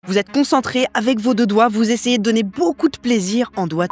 Vous êtes concentré avec vos deux doigts, vous essayez de donner beaucoup de plaisir en doigt.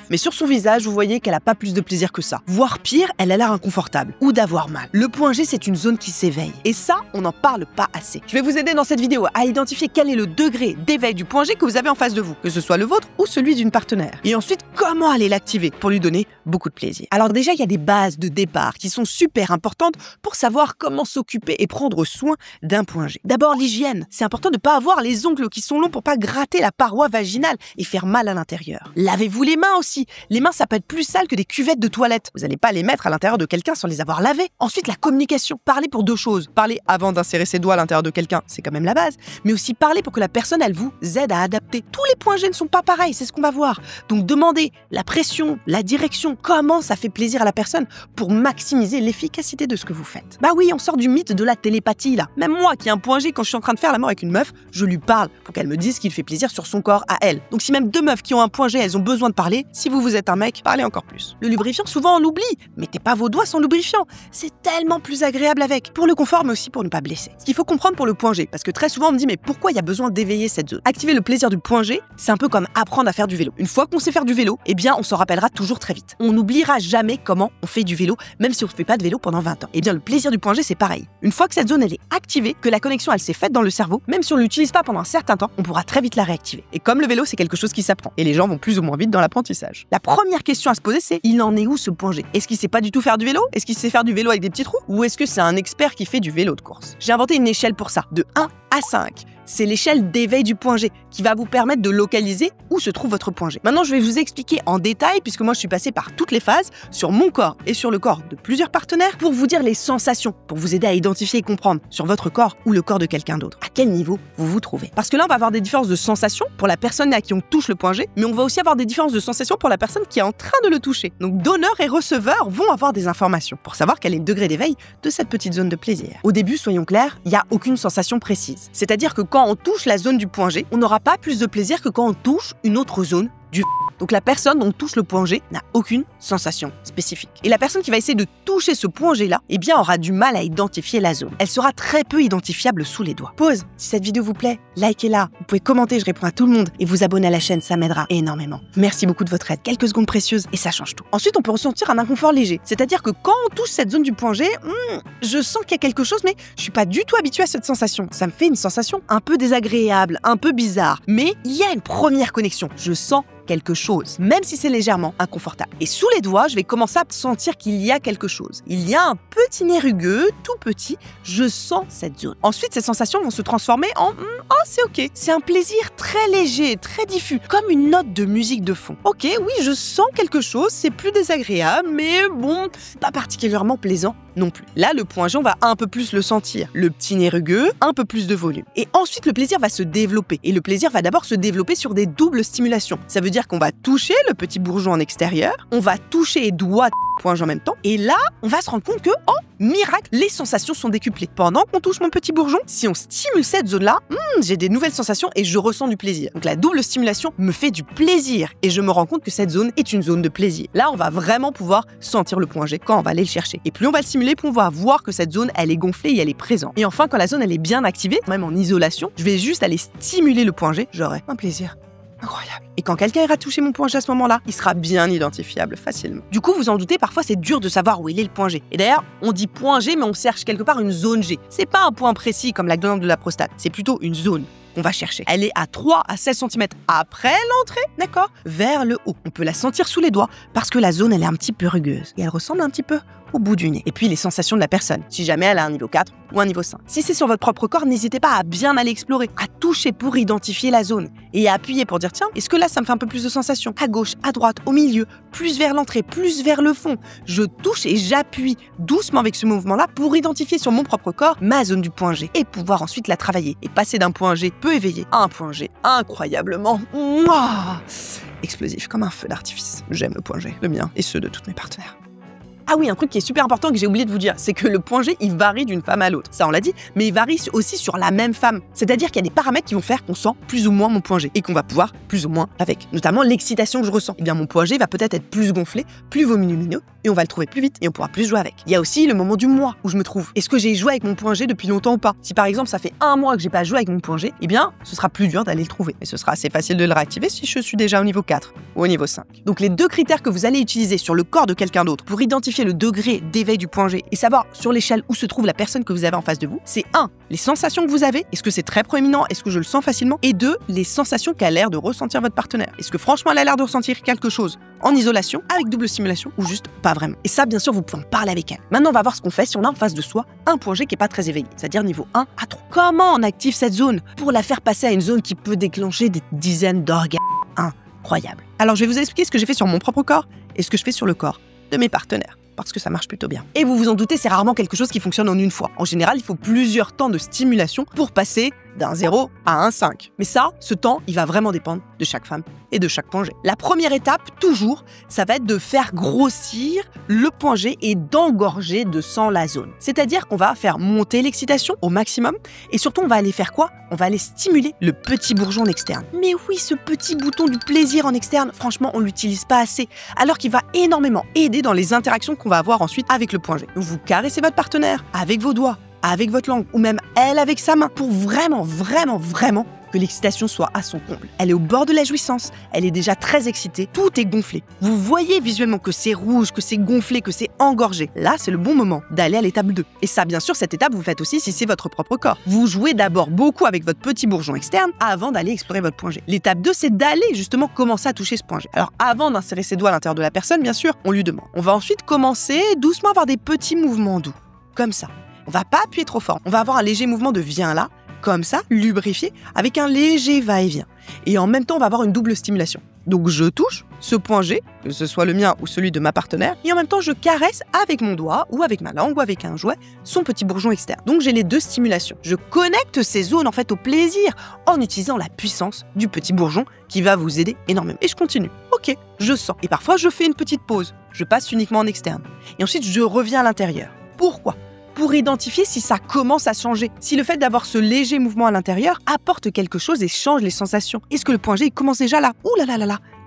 Mais sur son visage, vous voyez qu'elle a pas plus de plaisir que ça. Voire pire, elle a l'air inconfortable ou d'avoir mal. Le point G, c'est une zone qui s'éveille. Et ça, on n'en parle pas assez. Je vais vous aider dans cette vidéo à identifier quel est le degré d'éveil du point G que vous avez en face de vous, que ce soit le vôtre ou celui d'une partenaire. Et ensuite, comment aller l'activer pour lui donner beaucoup de plaisir. Alors déjà, il y a des bases de départ qui sont super importantes pour savoir comment s'occuper et prendre soin d'un point G. D'abord, l'hygiène. C'est important de ne pas avoir les ongles qui sont longs pour pas gratter la paroi vaginale et faire mal à l'intérieur. Lavez-vous les mains aussi. Les mains, ça peut être plus sale que des cuvettes de toilette. Vous n'allez pas les mettre à l'intérieur de quelqu'un sans les avoir lavées. Ensuite, la communication. Parlez pour deux choses. Parlez avant d'insérer ses doigts à l'intérieur de quelqu'un, c'est quand même la base. Mais aussi parlez pour que la personne, elle vous aide à adapter. Tous les points G ne sont pas pareils, c'est ce qu'on va voir. Donc demandez la pression, la direction, comment ça fait plaisir à la personne pour maximiser l'efficacité de ce que vous faites. Bah oui, on sort du mythe de la télépathie là. Même moi qui ai un point G, quand je suis en train de faire l'amour avec une meuf, je lui parle pour qu'elle me dise ce qui lui fait plaisir sur son corps à elle. Donc si même deux meufs qui ont un point G, elles ont besoin de parler, si vous êtes un mec, parlez encore plus. Le lubrifiant, souvent on l'oublie. Mettez pas vos doigts sans lubrifiant. C'est tellement plus agréable avec. Pour le confort, mais aussi pour ne pas blesser. Ce qu'il faut comprendre pour le point G, parce que très souvent on me dit mais pourquoi il y a besoin d'éveiller cette zone? Activer le plaisir du point G, c'est un peu comme apprendre à faire du vélo. Une fois qu'on sait faire du vélo, eh bien on s'en rappellera toujours très vite. On n'oubliera jamais comment on fait du vélo, même si on ne fait pas de vélo pendant 20 ans. Eh bien le plaisir du point G, c'est pareil. Une fois que cette zone elle est activée, que la connexion elle s'est faite dans le cerveau, même si on l'utilise pas pendant un certain temps, on pourra très vite la réactiver. Et comme le vélo, c'est quelque chose qui s'apprend. Et les gens vont plus ou moins vite dans l'apprentissage. La première question à se poser, c'est il en est où ce point G? Est-ce qu'il sait pas du tout faire du vélo? Est-ce qu'il sait faire du vélo avec des petits trous? Ou est-ce que c'est un expert qui fait du vélo de course? J'ai inventé une échelle pour ça, de 1 à 5. C'est l'échelle d'éveil du point G qui va vous permettre de localiser où se trouve votre point G. Maintenant, je vais vous expliquer en détail, puisque moi je suis passée par toutes les phases, sur mon corps et sur le corps de plusieurs partenaires, pour vous dire les sensations, pour vous aider à identifier et comprendre sur votre corps ou le corps de quelqu'un d'autre, à quel niveau vous vous trouvez. Parce que là, on va avoir des différences de sensations pour la personne à qui on touche le point G, mais on va aussi avoir des différences de sensations pour la personne qui est en train de le toucher. Donc donneur et receveur vont avoir des informations pour savoir quel est le degré d'éveil de cette petite zone de plaisir. Au début, soyons clairs, il n'y a aucune sensation précise. C'est-à-dire que quand on touche la zone du point G, on n'aura pas plus de plaisir que quand on touche une autre zone du Donc la personne dont touche le point G n'a aucune sensation spécifique. Et la personne qui va essayer de toucher ce point G-là, eh bien aura du mal à identifier la zone. Elle sera très peu identifiable sous les doigts. Pause. Si cette vidéo vous plaît, likez-la. Vous pouvez commenter, je réponds à tout le monde. Et vous abonner à la chaîne, ça m'aidera énormément. Merci beaucoup de votre aide. Quelques secondes précieuses et ça change tout. Ensuite, on peut ressentir un inconfort léger. C'est-à-dire que quand on touche cette zone du point G, je sens qu'il y a quelque chose, mais je suis pas du tout habituée à cette sensation. Ça me fait une sensation un peu désagréable, un peu bizarre. Mais il y a une première connexion. Je sens quelque chose, même si c'est légèrement inconfortable. Et sous les doigts, je vais commencer à sentir qu'il y a quelque chose. Il y a un petit nez rugueux, tout petit, je sens cette zone. Ensuite, ces sensations vont se transformer en « oh, c'est ok ». C'est un plaisir très léger, très diffus, comme une note de musique de fond. Ok, oui, je sens quelque chose, c'est plus désagréable, mais bon, pas particulièrement plaisant non plus. Là, le point G, on va un peu plus le sentir. Le petit nez rugueux, un peu plus de volume. Et ensuite, le plaisir va se développer. Et le plaisir va d'abord se développer sur des doubles stimulations. Ça veut dire qu'on va toucher le petit bourgeon en extérieur, on va toucher les doigts de point G en même temps, et là, on va se rendre compte que, oh, miracle, les sensations sont décuplées. Pendant qu'on touche mon petit bourgeon, si on stimule cette zone-là, j'ai des nouvelles sensations et je ressens du plaisir. Donc la double stimulation me fait du plaisir et je me rends compte que cette zone est une zone de plaisir. Là, on va vraiment pouvoir sentir le point G quand on va aller le chercher. Et plus on va le stimuler, plus on va voir que cette zone, elle est gonflée et elle est présente. Et enfin, quand la zone, elle est bien activée, même en isolation, je vais juste aller stimuler le point G, j'aurai un plaisir incroyable. Et quand quelqu'un ira toucher mon point G à ce moment-là, il sera bien identifiable facilement. Du coup, vous en doutez, parfois c'est dur de savoir où il est le point G. Et d'ailleurs, on dit point G, mais on cherche quelque part une zone G. C'est pas un point précis comme la glande de la prostate, c'est plutôt une zone qu'on va chercher. Elle est à 3 à 16 cm après l'entrée, d'accord, vers le haut. On peut la sentir sous les doigts parce que la zone, elle est un petit peu rugueuse. Et elle ressemble un petit peu au bout du nez. Et puis les sensations de la personne, si jamais elle a un niveau 4 ou un niveau 5. Si c'est sur votre propre corps, n'hésitez pas à bien aller explorer, à toucher pour identifier la zone et à appuyer pour dire tiens, est-ce que là ça me fait un peu plus de sensations? À gauche, à droite, au milieu, plus vers l'entrée, plus vers le fond. Je touche et j'appuie doucement avec ce mouvement-là pour identifier sur mon propre corps ma zone du point G et pouvoir ensuite la travailler et passer d'un point G peu éveillé à un point G incroyablement explosif comme un feu d'artifice. J'aime le point G, le mien et ceux de toutes mes partenaires. Ah oui, un truc qui est super important que j'ai oublié de vous dire, c'est que le point G, il varie d'une femme à l'autre. Ça, on l'a dit, mais il varie aussi sur la même femme. C'est-à-dire qu'il y a des paramètres qui vont faire qu'on sent plus ou moins mon point G et qu'on va pouvoir plus ou moins avec. Notamment l'excitation que je ressens. Eh bien, mon point G va peut-être être plus gonflé, plus volumineux et on va le trouver plus vite et on pourra plus jouer avec. Il y a aussi le moment du mois où je me trouve. Est-ce que j'ai joué avec mon point G depuis longtemps ou pas? Si par exemple, ça fait un mois que j'ai pas joué avec mon point G, eh bien, ce sera plus dur d'aller le trouver. Et ce sera assez facile de le réactiver si je suis déjà au niveau 4 ou au niveau 5. Donc, les deux critères que vous allez utiliser sur le corps de quelqu'un d'autre pour identifier le degré d'éveil du point G et savoir sur l'échelle où se trouve la personne que vous avez en face de vous, c'est 1. Les sensations que vous avez, est-ce que c'est très proéminent, est-ce que je le sens facilement, et 2. Les sensations qu'a l'air de ressentir votre partenaire. Est-ce que franchement elle a l'air de ressentir quelque chose en isolation, avec double stimulation, ou juste pas vraiment. Et ça, bien sûr, vous pouvez en parler avec elle. Maintenant, on va voir ce qu'on fait si on a en face de soi un point G qui est pas très éveillé, c'est-à-dire niveau 1 à 3. Comment on active cette zone pour la faire passer à une zone qui peut déclencher des dizaines d'orgasmes incroyables? Alors, je vais vous expliquer ce que j'ai fait sur mon propre corps et ce que je fais sur le corps de mes partenaires, parce que ça marche plutôt bien. Et vous vous en doutez, c'est rarement quelque chose qui fonctionne en une fois. En général, il faut plusieurs temps de stimulation pour passer d'un 0 à un 5. Mais ça, ce temps, il va vraiment dépendre de chaque femme et de chaque point G. La première étape, toujours, ça va être de faire grossir le point G et d'engorger de sang la zone. C'est-à-dire qu'on va faire monter l'excitation au maximum et surtout, on va aller faire quoi? On va aller stimuler le petit bourgeon en externe. Mais oui, ce petit bouton du plaisir en externe, franchement, on l'utilise pas assez, alors qu'il va énormément aider dans les interactions qu'on va avoir ensuite avec le point G. Donc, vous caressez votre partenaire avec vos doigts, avec votre langue, ou même elle avec sa main, pour vraiment que l'excitation soit à son comble. Elle est au bord de la jouissance, elle est déjà très excitée, tout est gonflé. Vous voyez visuellement que c'est rouge, que c'est gonflé, que c'est engorgé. Là, c'est le bon moment d'aller à l'étape 2. Et ça, bien sûr, cette étape, vous faites aussi si c'est votre propre corps. Vous jouez d'abord beaucoup avec votre petit bourgeon externe avant d'aller explorer votre point G. L'étape 2, c'est d'aller justement commencer à toucher ce point G. Alors, avant d'insérer ses doigts à l'intérieur de la personne, bien sûr, on lui demande. On va ensuite commencer doucement à avoir des petits mouvements doux, comme ça. On va pas appuyer trop fort. On va avoir un léger mouvement de viens là, comme ça, lubrifié, avec un léger va-et-vient. Et en même temps, on va avoir une double stimulation. Donc, je touche ce point G, que ce soit le mien ou celui de ma partenaire, et en même temps, je caresse avec mon doigt ou avec ma langue ou avec un jouet son petit bourgeon externe. Donc, j'ai les deux stimulations. Je connecte ces zones en fait au plaisir en utilisant la puissance du petit bourgeon qui va vous aider énormément. Et je continue. Ok, je sens. Et parfois, je fais une petite pause. Je passe uniquement en externe. Et ensuite, je reviens à l'intérieur. Pourquoi ? Pour identifier si ça commence à changer, si le fait d'avoir ce léger mouvement à l'intérieur apporte quelque chose et change les sensations. Est-ce que le point G il commence déjà là,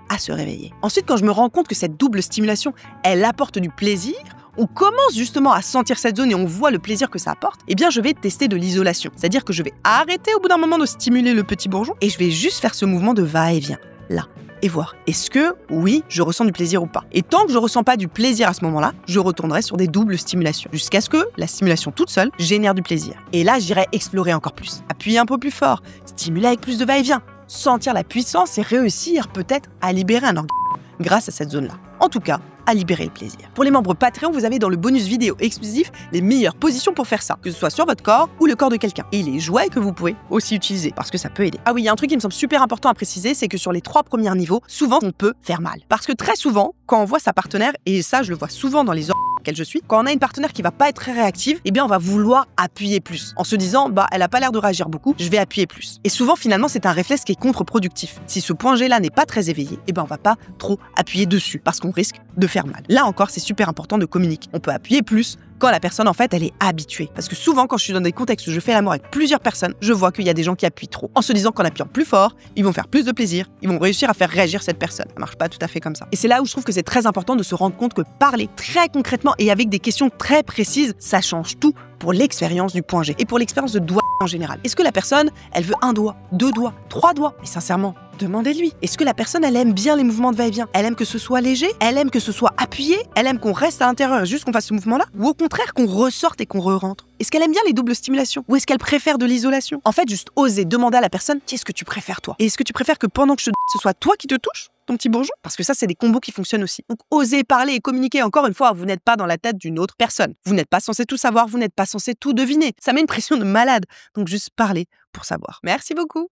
à se réveiller. Ensuite, quand je me rends compte que cette double stimulation, elle apporte du plaisir, on commence justement à sentir cette zone et on voit le plaisir que ça apporte, eh bien je vais tester de l'isolation. C'est-à-dire que je vais arrêter au bout d'un moment de stimuler le petit bourgeon et je vais juste faire ce mouvement de va-et-vient, là. Et voir, est-ce que, oui, je ressens du plaisir ou pas. Et tant que je ressens pas du plaisir à ce moment-là, je retournerai sur des doubles stimulations, jusqu'à ce que la stimulation toute seule génère du plaisir. Et là, j'irai explorer encore plus, appuyer un peu plus fort, stimuler avec plus de va-et-vient, sentir la puissance et réussir peut-être à libérer un orgasme grâce à cette zone-là. En tout cas, à libérer le plaisir. Pour les membres Patreon, vous avez dans le bonus vidéo exclusif les meilleures positions pour faire ça, que ce soit sur votre corps ou le corps de quelqu'un. Et les jouets que vous pouvez aussi utiliser, parce que ça peut aider. Ah oui, il y a un truc qui me semble super important à préciser, c'est que sur les 3 premiers niveaux, souvent on peut faire mal. Parce que très souvent, quand on voit sa partenaire, et ça je le vois souvent dans les quelle je suis, quand on a une partenaire qui va pas être très réactive, eh bien on va vouloir appuyer plus, en se disant elle a pas l'air de réagir beaucoup, je vais appuyer plus. Et souvent finalement c'est un réflexe qui est contre-productif. Si ce point G là n'est pas très éveillé, eh ben on va pas trop appuyer dessus parce qu'on risque de faire mal. Là encore c'est super important de communiquer. On peut appuyer plus quand la personne en fait elle est habituée. Parce que souvent quand je suis dans des contextes où je fais l'amour avec plusieurs personnes, je vois qu'il y a des gens qui appuient trop, en se disant qu'en appuyant plus fort, ils vont faire plus de plaisir, ils vont réussir à faire réagir cette personne. Ça marche pas tout à fait comme ça. Et c'est là où je trouve que c'est très important de se rendre compte que parler très concrètement et avec des questions très précises, ça change tout pour l'expérience du point G et pour l'expérience de doigt en général. Est-ce que la personne, elle veut 1 doigt, 2 doigts, 3 doigts? Et sincèrement, demandez-lui. Est-ce que la personne, elle aime bien les mouvements de va-et-vient? Elle aime que ce soit léger? Elle aime que ce soit appuyé? Elle aime qu'on reste à l'intérieur et juste qu'on fasse ce mouvement-là? Ou au contraire, qu'on ressorte et qu'on re-rentre? Est-ce qu'elle aime bien les doubles stimulations? Ou est-ce qu'elle préfère de l'isolation? En fait, juste oser demander à la personne, qu'est-ce que tu préfères toi? Et est-ce que tu préfères que pendant que ce soit toi qui te touche ton petit bourgeon? Parce que ça, c'est des combos qui fonctionnent aussi. Donc, osez parler et communiquer. Encore une fois, vous n'êtes pas dans la tête d'une autre personne. Vous n'êtes pas censé tout savoir, vous n'êtes pas censé tout deviner. Ça met une pression de malade. Donc, juste parler pour savoir. Merci beaucoup.